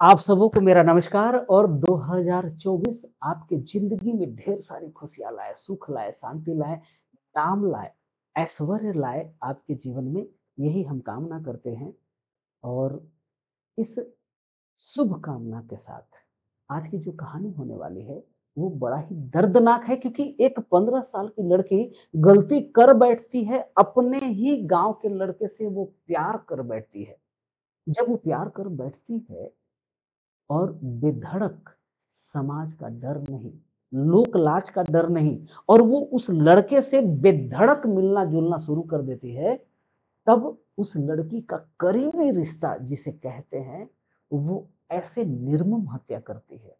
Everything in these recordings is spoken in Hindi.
आप सबों को मेरा नमस्कार और 2024 आपके ज़िंदगी में ढेर सारी खुशियाँ लाए, सुख लाए, शांति लाए, नाम लाए, ऐश्वर्य लाए आपके जीवन में, यही हम कामना करते हैं। और इस शुभ कामना के साथ आज की जो कहानी होने वाली है, वो बड़ा ही दर्दनाक है क्योंकि एक 15 साल की लड़की गलती कर बैठती है, अपने ही गाँव के लड़के से वो प्यार कर बैठती है। जब वो प्यार कर बैठती है और बेधड़क समाज का डर नहीं, लोक लाज का डर नहीं और वो उस लड़के से बेधड़क मिलना-जुलना शुरू कर देती है, तब उस लड़की का करीबी रिश्ता जिसे कहते हैं, वो ऐसे निर्मम हत्या करती है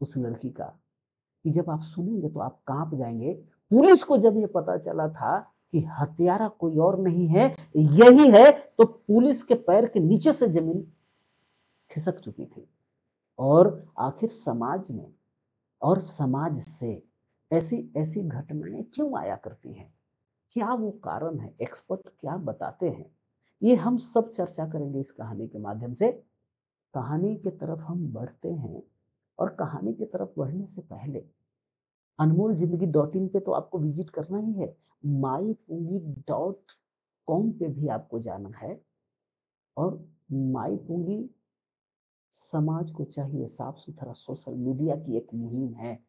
उस लड़की का कि जब आप सुनेंगे तो आप काँप जाएँगे। पुलिस को जब ये पता चला था कि हत्यारा कोई और नहीं है, यही है, तो पुलिस के पैर के नीचे से ज़मीन खिसक चुकी थी। और आखिर समाज में और समाज से ऐसी-ऐसी घटनाएँ क्यों आया करती हैं? क्या वो कारण है? एक्सपर्ट क्या बताते हैं? ये हम सब चर्चा करेंगे इस कहानी के माध्यम से। कहानी की तरफ हम बढ़ते हैं और कहानी की तरफ बढ़ने से पहले अनमोल ज़िंदगी डॉट इन पे तो आपको विज़िट करना ही है। माईपूंगी.com पे भी आपको जाना है और माईपूंगी समाज को चाहिए साफ-सुथरा सोशल मीडिया की एक मुहिम है।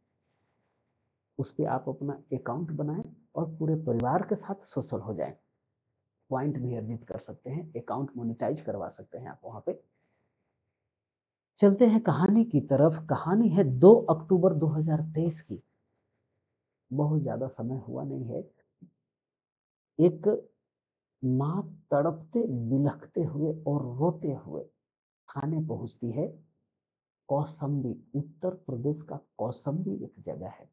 उस पे आप अपना अकाउंट बनाएँ और पूरे परिवार के साथ सोशल हो जाएँ। पॉइंट भी अर्जित कर सकते हैं, अकाउंट मोनेटाइज़ करवा सकते हैं आप वहाँ पे। चलते हैं कहानी की तरफ, कहानी है 2 अक्टूबर 2023 की। बहुत ज़्यादा समय हुआ नहीं है। एक माँ तड़पते, बिलखते हुए और रोते हुए थाने पहुँचती है। कौशाम्बी, उत्तर प्रदेश का कौशाम्बी एक जगह है।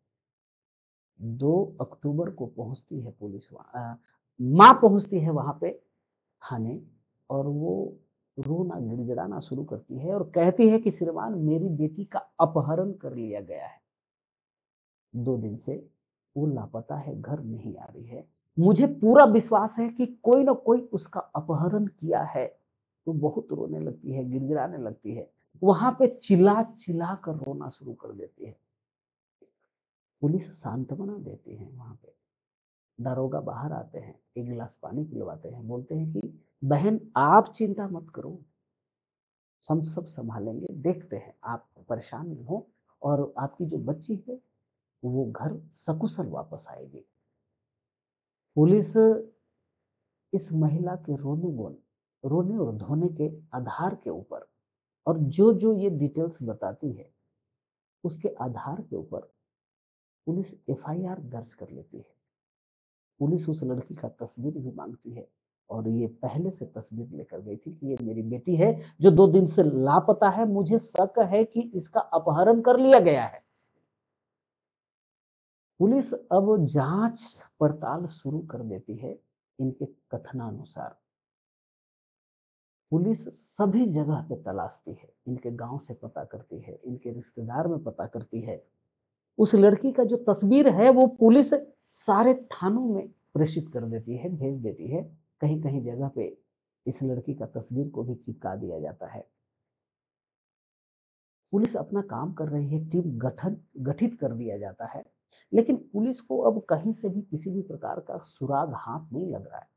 2 अक्टूबर को पहुँचती है पुलिस वहाँ, माँ पहुँचती है वहाँ पे थाने और वो रोना गिड़गिड़ाना शुरू करती है और कहती है कि श्रीमान मेरी बेटी का अपहरण कर लिया गया है। 2 दिन से वो लापता है, घर नहीं आ रही है। मुझे पूरा विश्वास है कि कोई न कोई उसका अपहरण किया है। वो बहुत रोने लगती है, गिड़गिड़ाने लगती है। वहाँ पे चिल्ला-चिल्ला कर रोना शुरू कर देती है। पुलिस सांत्वना देती है वहाँ पे। दारोगा बाहर आते हैं, एक गिलास पानी पिलवाते हैं, बोलते हैं कि बहन आप चिंता मत करो, हम सब सँभालेंगे, देखते हैं, आप परेशान ना हो और आपकी जो बच्ची है, वो घर सकुशल वापस आएगी। पुलिस इस महिला के रोने और धोने के आधार के ऊपर और जो-जो ये डिटेल्स बताती है, उसके आधार के ऊपर पुलिस एफआईआर दर्ज कर लेती है। पुलिस उस लड़की का तस्वीर भी माँगती है और ये पहले से तस्वीर लेकर गई थी कि ये मेरी बेटी है जो 2 दिन से लापता है, मुझे शक है कि इसका अपहरण कर लिया गया है। पुलिस अब जाँच-पड़ताल शुरू कर देती है इनके कथनानुसार। पुलिस सभी जगह पे तलाशती है, इनके गाँव से पता करती है, इनके रिश्तेदार में पता करती है। उस लड़की का जो तस्वीर है वो पुलिस सारे थानों में प्रेषित कर देती है, भेज देती है। कहीं-कहीं जगह पे इस लड़की का तस्वीर को भी चिपका दिया जाता है। पुलिस अपना काम कर रही है, टीम गठित कर दिया जाता है। लेकिन पुलिस को अब कहीं से भी किसी भी प्रकार का सुराग हाथ नहीं लग रहा है।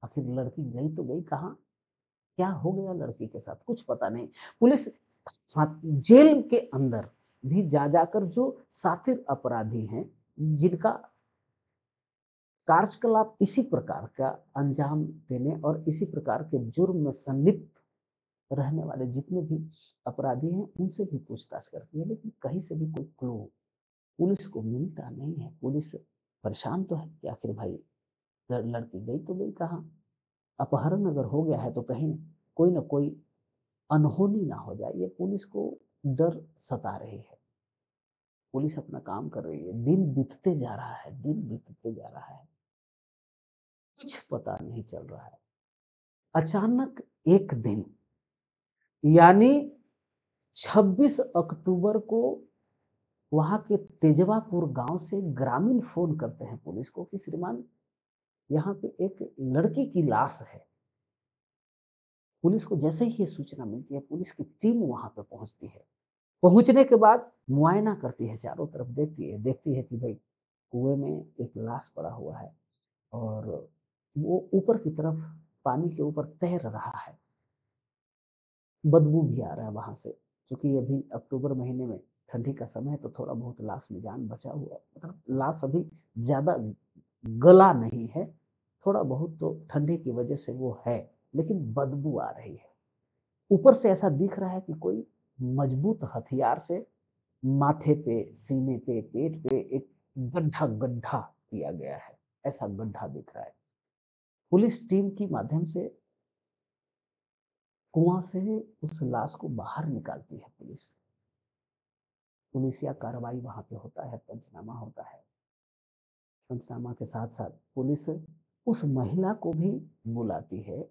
आखिर लड़की गई तो गई कहाँ? क्या हो गया लड़की के साथ? कुछ पता नहीं। पुलिस हाँ, जेल के अंदर भी जा जाकर जो शातिर अपराधी हैं, जिनका कार्यकलाप इसी प्रकार का अंजाम देने और इसी प्रकार के जुर्म में संलिप्त रहने वाले जितने भी अपराधी हैं, उनसे भी पूछताछ करती है, लेकिन कहीं से भी कोई क्लू पुलिस को मिलता नहीं है। पुलिस परेशान तो है कि आखिर भाई लड़की गई तो गई कहाँ? अपहरण अगर हो गया है तो कहीं कोई न कोई अनहोनी ना हो जाए, ये पुलिस को डर सता रही है। पुलिस अपना काम कर रही है, दिन बीतते जा रहा है, दिन बीतते जा रहा है, कुछ पता नहीं चल रहा है। अचानक एक दिन यानी 26 अक्टूबर को वहाँ के तेजवापुर गाँव से ग्रामीण फ़ोन करते हैं पुलिस को कि श्रीमान यहाँ पे एक लड़की की लाश है। पुलिस को जैसे ही ये सूचना मिलती है, पुलिस की टीम वहाँ पे पहुँचती है। पहुँचने के बाद मुआयना करती है, चारों तरफ देखती है कि भई कुएँ में एक लाश पड़ा हुआ है और वो ऊपर की तरफ पानी के ऊपर तैर रहा है। बदबू भी आ रहा है वहाँ से, क्योंकि अभी अक्टूबर महीने में ठंडी का समय है तो थोड़ा बहुत लाश में जान बचा हुआ है। मतलब लाश अभी ज़्यादा गला नहीं है, थोड़ा बहुत तो ठंडी की वजह से वो है, लेकिन बदबू आ रही है। ऊपर से ऐसा दिख रहा है कि कोई मजबूत हथियार से माथे पे, सीने पे, पेट पे एक गड्ढा किया गया है, ऐसा गड्ढा दिख रहा है। पुलिस टीम की माध्यम से कुआँ से उस लाश को बाहर निकालती है पुलिस। पुलिसिया कार्रवाई वहाँ पे होता है, पंचनामा होता है। पंचनामा के साथ-साथ पुलिस उस महिला को भी बुलाती है,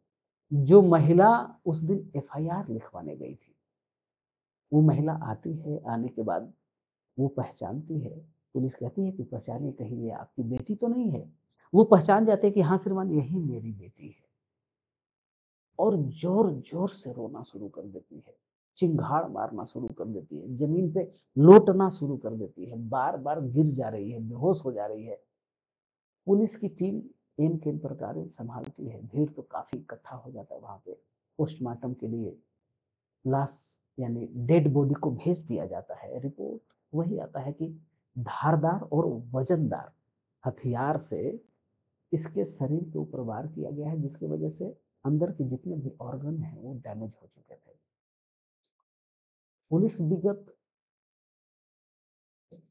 जो महिला उस दिन एफआईआर लिखवाने गई थी। वो महिला आती है, आने के बाद वो पहचानती है। पुलिस कहती है कि पहचानिए कहीं ये आपकी बेटी तो नहीं है? वो पहचान जाते हैं कि हाँ श्रीमान यही मेरी बेटी है और ज़ोर-ज़ोर से रोना शुरू कर देती है। चिंघाड़ मारना शुरू कर देती है, ज़मीन पे लोटना शुरू कर देती है, बार-बार गिर जा रही है, बेहोश हो जा रही है। पुलिस की टीम इन-किन प्रकारेण संभालती है। भीड़ तो काफ़ी इकट्ठा हो जाता है वहाँ पे। पोस्टमार्टम के लिए लाश यानी डेड बॉडी को भेज दिया जाता है। रिपोर्ट वही आता है कि धारदार और वजनदार हथियार से इसके शरीर के ऊपर वार किया गया है, जिसकी वजह से अंदर के जितने भी ऑर्गन हैं वो डैमेज हो चुके थे। पुलिस विगत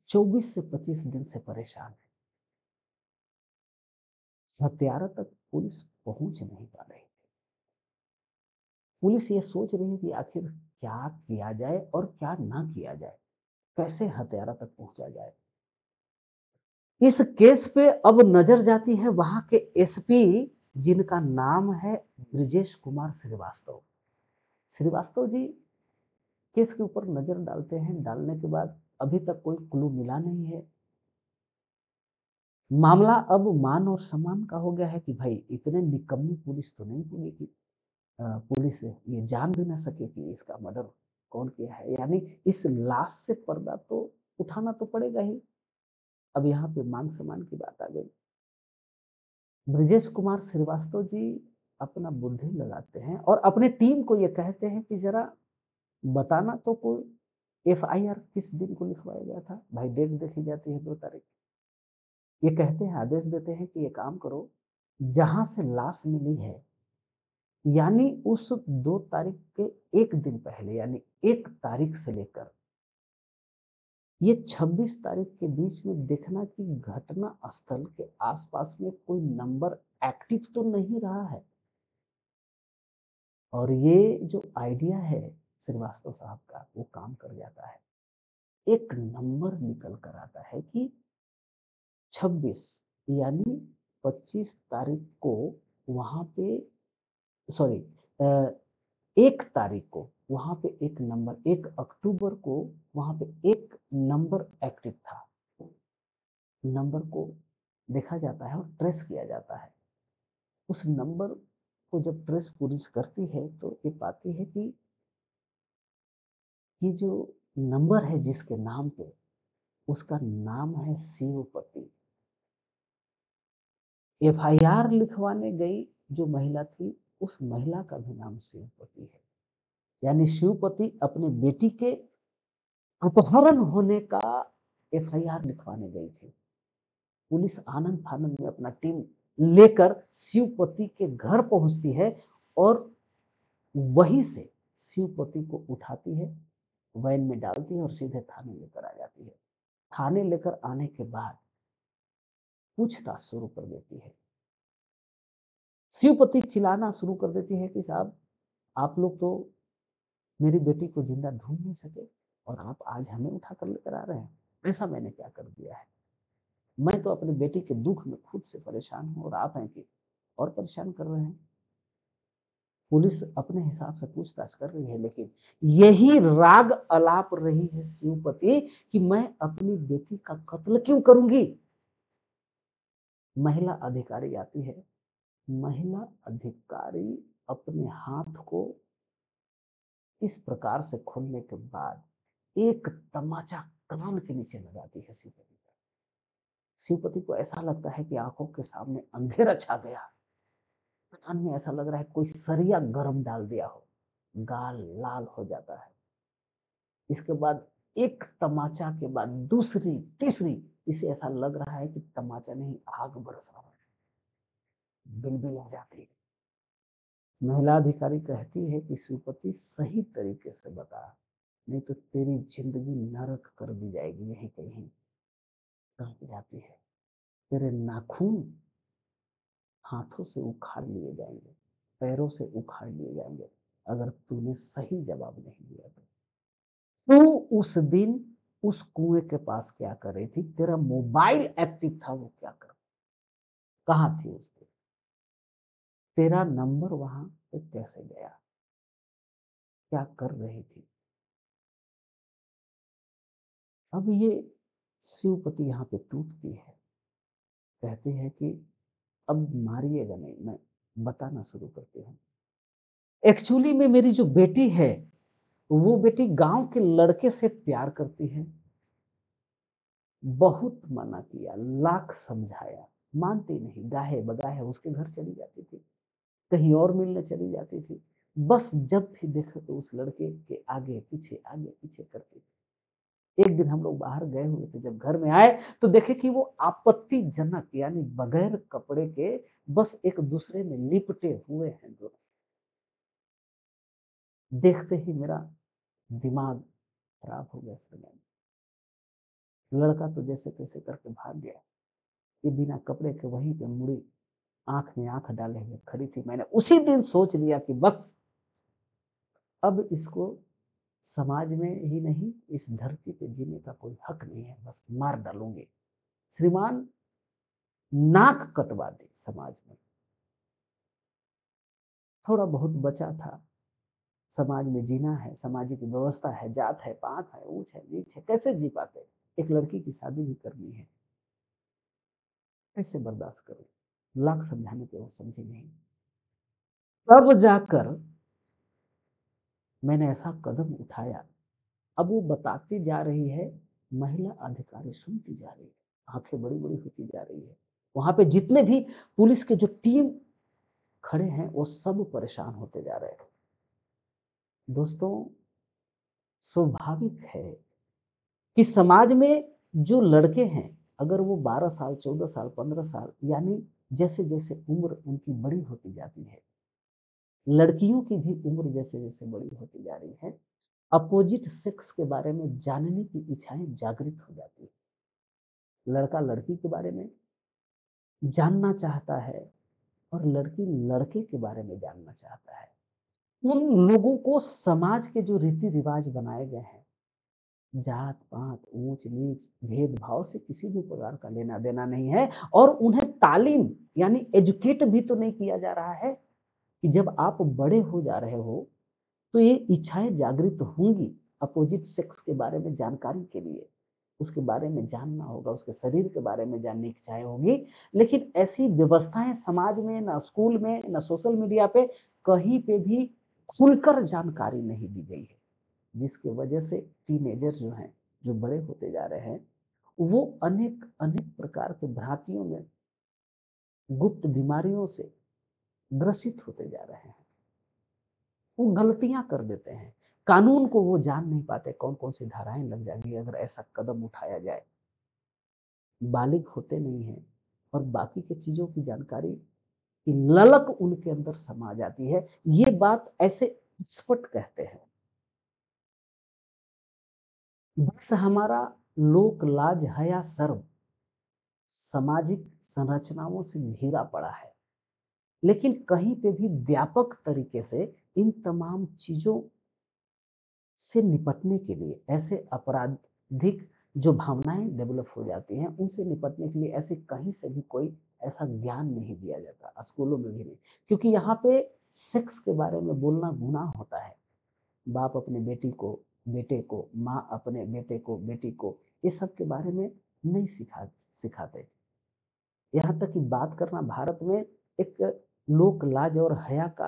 24 से 25 दिन से परेशान है। हत्यारा तक पुलिस पहुंच नहीं पा रही। पुलिस ये सोच रही है कि आखिर क्या किया जाए और क्या ना किया जाए, कैसे हत्यारा तक पहुंचा जाए। इस केस पे अब नजर जाती है वहां के एसपी, जिनका नाम है ब्रिजेश कुमार श्रीवास्तव। श्रीवास्तव जी केस के ऊपर नजर डालते हैं, डालने के बाद अभी तक कोई क्लू मिला नहीं है। मामला अब मान और सम्मान का हो गया है कि भाई इतने निकम्मी पुलिस तो नहीं होगी कि पुलिस ये जान भी ना सके कि इसका मर्डर कौन किया है। यानी इस लाश से पर्दा तो उठाना तो पड़ेगा ही। अब यहाँ पे मान सम्मान की बात आ गई। ब्रजेश कुमार श्रीवास्तव जी अपना बुद्धि लगाते हैं और अपने टीम को ये कहते हैं कि जरा बताना तो कोई एफआईआर किस दिन को लिखवाया गया था। भाई डेट देखी जाती है 2 तारीख। ये कहते हैं, आदेश देते हैं कि ये काम करो, जहां से लाश मिली है यानी उस 2 तारीख के एक दिन पहले यानी 1 तारीख से लेकर ये 26 तारीख के बीच में देखना कि घटना स्थल के आसपास में कोई नंबर एक्टिव तो नहीं रहा है। और ये जो आइडिया है श्रीवास्तव साहब का वो काम कर जाता है। एक नंबर निकल कर आता है कि 26 यानी 25 तारीख को वहां पे सॉरी 1 तारीख को वहां पे एक नंबर 1 अक्टूबर को वहां पे एक नंबर एक्टिव था। नंबर को देखा जाता है और ट्रेस किया जाता है। उस नंबर को जब ट्रेस पुलिस करती है तो ये पाती है कि ये जो नंबर है जिसके नाम पे उसका नाम है शिवपति। एफआईआर लिखवाने गई जो महिला थी उस महिला का भी नाम शिवपति है। यानी शिवपति अपने बेटी के अपहरण होने का एफआईआर लिखवाने गई थी। पुलिस आनंद फानंद में अपना टीम लेकर शिवपति के घर पहुंचती है और वहीं से शिवपति को उठाती है, वैन में डालती है और सीधे थाने लेकर आ जाती है। थाने लेकर आने के बाद पूछताछ शुरू कर देती है। शिवपति चिल्लाना शुरू कर देती है कि साहब आप लोग तो मेरी बेटी को जिंदा ढूंढ नहीं सके और आप आज हमें उठा कर लेकर आ रहे हैं। ऐसा मैंने क्या कर दिया है? मैं तो अपनी बेटी के दुख में खुद से परेशान हूं और आप हैं कि और परेशान कर रहे हैं। पुलिस अपने हिसाब से पूछताछ कर रही है, लेकिन यही राग अलाप रही है शिवपति कि मैं अपनी बेटी का कत्ल क्यों करूंगी। महिला अधिकारी आती है। महिला अधिकारी अपने हाथ को इस प्रकार से खोलने के बाद एक तमाचा कान के नीचे लगाती है शिवपति का। शिवपति को ऐसा लगता है कि आंखों के सामने अंधेरा छा गया, कान में ऐसा लग रहा है कोई सरिया गरम डाल दिया हो, गाल लाल हो जाता है। इसके बाद एक तमाचा के बाद दूसरी तीसरी, इसे ऐसा लग रहा है कि तमाचा नहीं आग बरस रहा है, बिलबिल आ जाती है। महिला अधिकारी कहती है कि शिवपति सही तरीके से बता, नहीं तो तेरी जिंदगी नरक कर दी जाएगी। यही कहीं कांप जाती है, तेरे नाखून हाथों से उखाड़ लिए जाएंगे, पैरों से उखाड़ लिए जाएंगे अगर तूने सही जवाब नहीं दिया तो। तू उस दिन उस कुएं के पास क्या कर रही थी? तेरा मोबाइल एक्टिव था, वो क्या कर, कहां थी उस दिन? तेरा नंबर वहां पे कैसे गया? क्या कर रही थी? अब ये शिवपति यहाँ पे टूटती है, कहती है कि अब मारिएगा नहीं, मैं बताना शुरू करती हूँ। एक्चुअली में मेरी जो बेटी है, वो बेटी गांव के लड़के से प्यार करती है। बहुत मना किया, लाख समझाया, मानती नहीं, गाहे बगाहे उसके घर चली जाती थी, कहीं और मिलने चली जाती थी। बस जब भी देखो तो उस लड़के के आगे पीछे करती थी। एक दिन हम लोग बाहर गए हुए थे, जब घर में आए तो देखे कि वो आपत्तिजनक यानी बगैर कपड़े के बस एक दूसरे में लिपटे हुए हैं दोनों। देखते ही मेरा दिमाग खराब हो गया सर। लड़का तो जैसे तैसे करके भाग गया, ये बिना कपड़े के वहीं पे मुड़ी आंख में आंख डाले हुए खड़ी थी। मैंने उसी दिन सोच लिया कि बस अब इसको समाज में ही नहीं, इस धरती पे जीने का कोई हक नहीं है, बस मार डालूंगी। श्रीमान नाक कटवा दे समाज में। थोड़ा बहुत बचा था, समाज में जीना है, सामाजिक व्यवस्था है, जात है, पात है, ऊंच है, नीच है, कैसे जी पाते? एक लड़की की शादी भी करनी है, कैसे बर्दाश्त करूं? लाख समझाने पे वो समझी नहीं। तब जाकर मैंने ऐसा कदम उठाया। अब वो बताती जा रही है, महिला अधिकारी सुनती जा रही है, आंखें बड़ी बड़ी होती जा रही है। वहां पे जितने भी पुलिस के जो टीम खड़े हैं वो सब परेशान होते जा रहे हैं। दोस्तों, स्वाभाविक है कि समाज में जो लड़के हैं, अगर वो 12 साल, 14 साल, 15 साल, यानी जैसे जैसे उम्र उनकी बड़ी होती जाती है, लड़कियों की भी उम्र जैसे जैसे बड़ी होती जा रही है, अपोजिट सेक्स के बारे में जानने की इच्छाएं जागृत हो जाती है। लड़का लड़की के बारे में जानना चाहता है और लड़की लड़के के बारे में जानना चाहता है। उन लोगों को समाज के जो रीति रिवाज बनाए गए हैं, जात पात, ऊंच नीच, भेदभाव से किसी भी प्रकार का लेना देना नहीं है। और उन्हें तालीम यानी एजुकेट भी तो नहीं किया जा रहा है कि जब आप बड़े हो जा रहे हो तो ये इच्छाएं जागृत होंगी अपोजिट सेक्स के बारे में जानकारी के लिए, उसके बारे में जानना होगा, उसके शरीर के बारे में जानने की इच्छाएं होगी। लेकिन ऐसी व्यवस्थाएं समाज में, ना स्कूल में, ना सोशल मीडिया पे, कहीं पे भी खुलकर जानकारी नहीं दी गई है, जिसकी वजह से टीनेजर जो हैं, जो बड़े होते जा रहे हैं, वो अनेक अनेक प्रकार के भ्रांतियों में, गुप्त बीमारियों से ग्रसित होते जा रहे हैं। वो गलतियां कर देते हैं, कानून को वो जान नहीं पाते, कौन कौन सी धाराएं लग जाएंगी अगर ऐसा कदम उठाया जाए। बालिग होते नहीं हैं और बाकी के चीजों की जानकारी की ललक उनके अंदर समा जाती है। ये बात ऐसे एक्सपर्ट कहते हैं। बस हमारा लोक लाज हया शर्म सामाजिक संरचनाओं से घिरा पड़ा है, लेकिन कहीं पे भी व्यापक तरीके से इन तमाम चीजों से निपटने के लिए, ऐसे आपराधिक जो भावनाएं डेवलप हो जाती हैं, उनसे निपटने के लिए ऐसे कहीं से भी कोई ऐसा ज्ञान नहीं दिया जाता, स्कूलों में भी नहीं। क्योंकि यहाँ पे सेक्स के बारे में बोलना गुनाह होता है। बाप अपने बेटी को, बेटे को, माँ अपने बेटे को, बेटी को, ये सब के बारे में नहीं सिखाते। यहाँ तक कि बात करना भारत में एक लोक लाज और हया का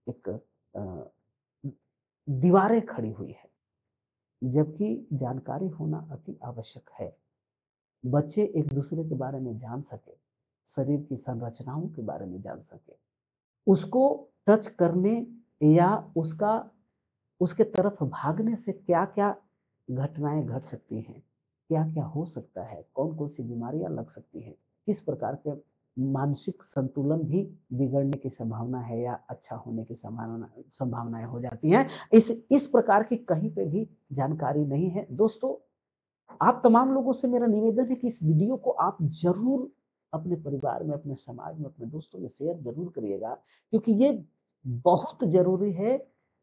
एक दीवारें खड़ी हुई है, जबकि जानकारी होना अति आवश्यक है। बच्चे एक दूसरे के बारे में जान सके, शरीर की संरचनाओं के बारे में जान सके, उसको टच करने या उसका उसके तरफ भागने से क्या-क्या घटनाएँ घट सकती हैं, क्या-क्या हो सकता है, कौन-कौन सी बीमारियाँ लग सकती हैं, किस प्रकार के मानसिक संतुलन भी बिगड़ने की संभावना है या अच्छा होने की संभावनाएँ हो जाती हैं। इस प्रकार की कहीं पे भी जानकारी नहीं है। दोस्तों, आप तमाम लोगों से मेरा निवेदन है कि इस वीडियो को आप ज़रूर अपने परिवार में, अपने समाज में, अपने दोस्तों में शेयर ज़रूर करिएगा, क्योंकि ये बहुत ज़रूरी है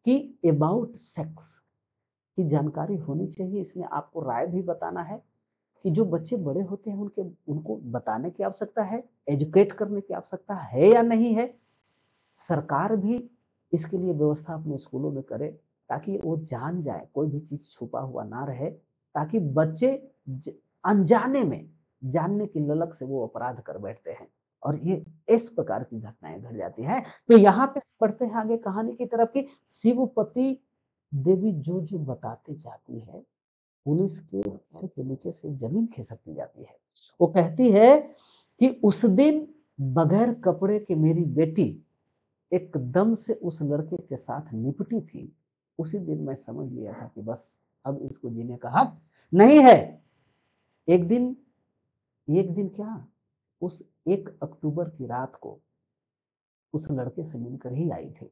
कि अबाउट सेक्स की जानकारी होनी चाहिए। इसमें आपको राय भी बताना है कि जो बच्चे बड़े होते हैं उनको बताने की आवश्यकता है, एजुकेट करने की आवश्यकता है या नहीं है। सरकार भी इसके लिए व्यवस्था अपने स्कूलों में करे, ताकि वो जान जाए, कोई भी चीज़ छुपा हुआ ना रहे, ताकि बच्चे ज अनजाने में जानने की ललक से वो अपराध कर बैठते हैं और ये इस प्रकार की घटनाएँ घट जाती हैं। तो यहाँ पे बढ़ते हैं आगे कहानी की तरफ कि शिवपति देवी जो-जो बताते जाती है, पुलिस के पैर के नीचे से ज़मीन खिसकती जाती है। वो कहती है कि उस दिन बगैर कपड़े के मेरी बेटी एकदम से उस लड़के के साथ लिपटी थी। उसी दिन मैं समझ लिया था कि बस अब इसको जीने का हक नहीं है। एक दिन एक दिन क्या, उस 1 अक्टूबर की रात को उस लड़के से मिलकर ही आई थी।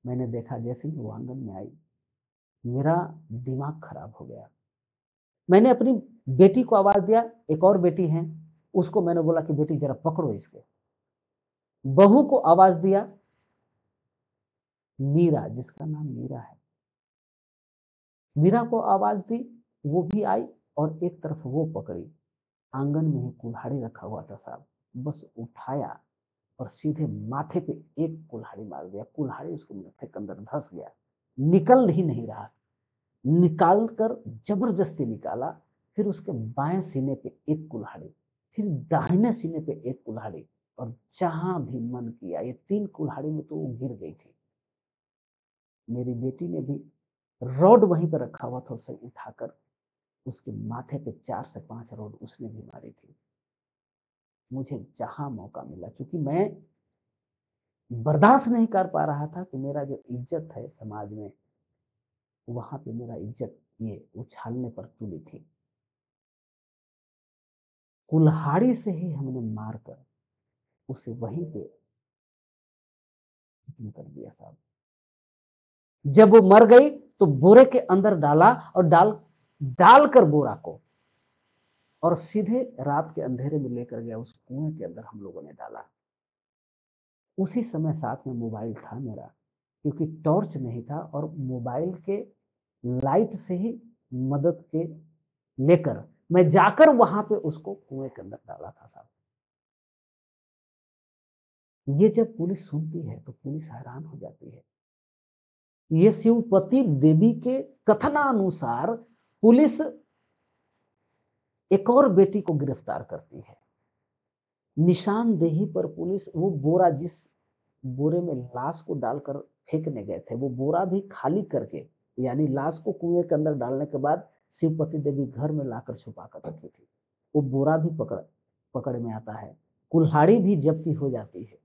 मैंने देखा जैसे ही वो आंगन में आई, मेरा दिमाग खराब हो गया। मैंने अपनी बेटी को आवाज़ दिया, एक और बेटी है, उसको मैंने बोला कि बेटी ज़रा पकड़ो इसको। बहू को आवाज़ दिया, मीरा, जिसका नाम मीरा है। मीरा को आवाज़ दी, वो भी आई और एक तरफ वो पकड़ी। आंगन में ही कुल्हाड़ी रखा हुआ था साहब। बस उठाया और सीधे माथे पे एक कुल्हाड़ी मार दिया। कुल्हाड़ी उसके माथे के अंदर धँस गया। निकल ही नहीं रहा। निकाल कर ज़बरदस्ती निकाला, फिर उसके बाएँ सीने पे एक कुल्हाड़ी, फिर दाहिने सीने पे एक कुल्हाड़ी और जहाँ भी मन किया, ये 3 कुल्हाड़ी में तो वो गिर गई थी। मेरी बेटी ने भी रॉड वहीं पे रखा हुआ था, उसे उठाकर उसके माथे पे 4 से 5 रॉड उसने भी मारी थी। मुझे जहाँ मौका मिला, क्योंकि मैं बर्दाश्त नहीं कर पा रहा था कि मेरा जो इज़्ज़त है समाज में, वहाँ पे मेरा इज़्ज़त ये उछालने पर तुली थी। कुल्हाड़ी से ही हमने मारकर उसे वहीं पे खत्म कर दिया साहब। जब वो मर गई तो बोरे के अंदर डाला और डालकर बोरा को और सीधे रात के अंधेरे में लेकर गया, उस कुएं के अंदर हम लोगों ने डाला। उसी समय साथ में मोबाइल था मेरा, क्योंकि टॉर्च नहीं था और मोबाइल के लाइट से ही मदद के लेकर मैं जाकर वहां पे उसको कुएं के अंदर डाला था साहब। ये जब पुलिस सुनती है तो पुलिस हैरान हो जाती है। ये शिवपति देवी के कथनानुसार पुलिस एक और बेटी को गिरफ्तार करती है। निशानदेही पर पुलिस वो बोरा, जिस बोरे में लाश को डालकर फेंकने गए थे, वो बोरा भी खाली करके, यानी लाश को कुएं के अंदर डालने के बाद शिवपति देवी घर में लाकर छुपा कर रखी थी। वो बोरा भी पकड़ में आता है, कुल्हाड़ी भी जब्ती हो जाती है,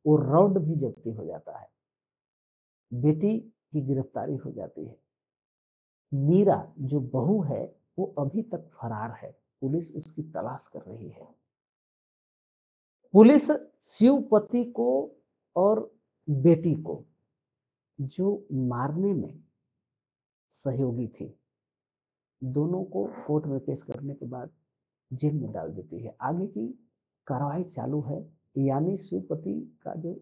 वो रॉड भी जब्ती हो जाता है, बेटी की गिरफ्तारी हो जाती है। मीरा जो बहू है वो अभी तक फरार है, पुलिस उसकी तलाश कर रही है। पुलिस शिवपति को और बेटी को, जो मारने में सहयोगी थी, दोनों को कोर्ट में पेश करने के बाद जेल में डाल देती है। आगे की कार्रवाई चालू है, यानी शिवपति का जो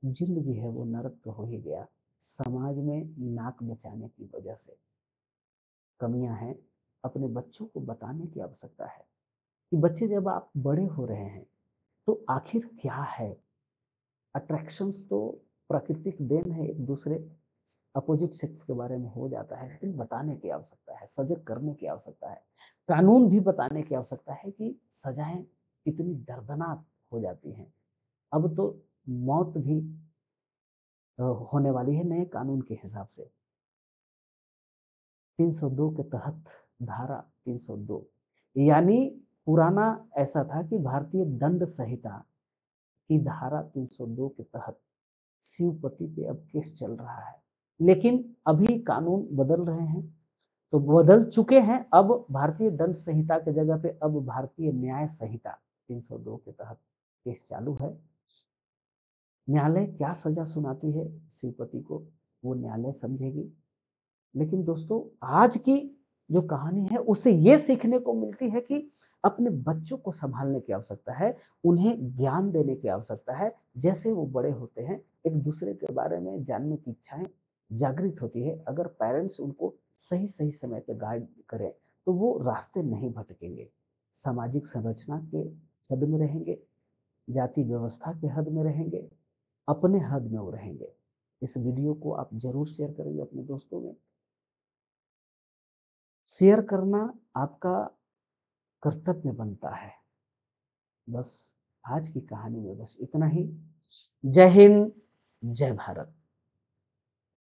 जिंदगी है वो नरक तो हो ही गया। समाज में नाक बचाने की वजह से कमियां हैं, अपने बच्चों को बताने की आवश्यकता है कि बच्चे जब आप बड़े हो रहे हैं तो आखिर क्या है। अट्रैक्शंस तो प्राकृतिक देन है, एक दूसरे अपोजिट सेक्स के बारे में हो जाता है, लेकिन बताने की आवश्यकता है, सजग करने की आवश्यकता है, कानून भी बताने की आवश्यकता है कि सजाएं कितनी दर्दनाक हो जाती हैं। अब तो मौत भी होने वाली है नए कानून के हिसाब से। 302 के तहत धारा 302 यानी पुराना ऐसा था कि भारतीय दंड संहिता की धारा 302 के तहत शिवपति पे अब केस चल रहा है। लेकिन अभी कानून बदल रहे हैं, तो बदल चुके हैं। अब भारतीय दंड संहिता की जगह पे अब भारतीय न्याय संहिता 302 के तहत केस चालू है। न्यायालय क्या सजा सुनाती है शिवपति को, वो न्यायालय समझेगी। लेकिन दोस्तों, आज की जो कहानी है उससे ये सीखने को मिलती है कि अपने बच्चों को संभालने की आवश्यकता है, उन्हें ज्ञान देने की आवश्यकता है। जैसे वो बड़े होते हैं, एक दूसरे के बारे में जानने की इच्छाएं जागृत होती है। अगर पेरेंट्स उनको सही सही समय पे गाइड करें तो वो रास्ते नहीं भटकेंगे, सामाजिक संरचना के हद में रहेंगे, जाति व्यवस्था के हद में रहेंगे, अपने हद में वो रहेंगे। इस वीडियो को आप जरूर शेयर करेंगे अपने दोस्तों में। शेयर करना आपका कर्तव्य बनता है। बस आज की कहानी में बस इतना ही। जय हिंद, जय भारत।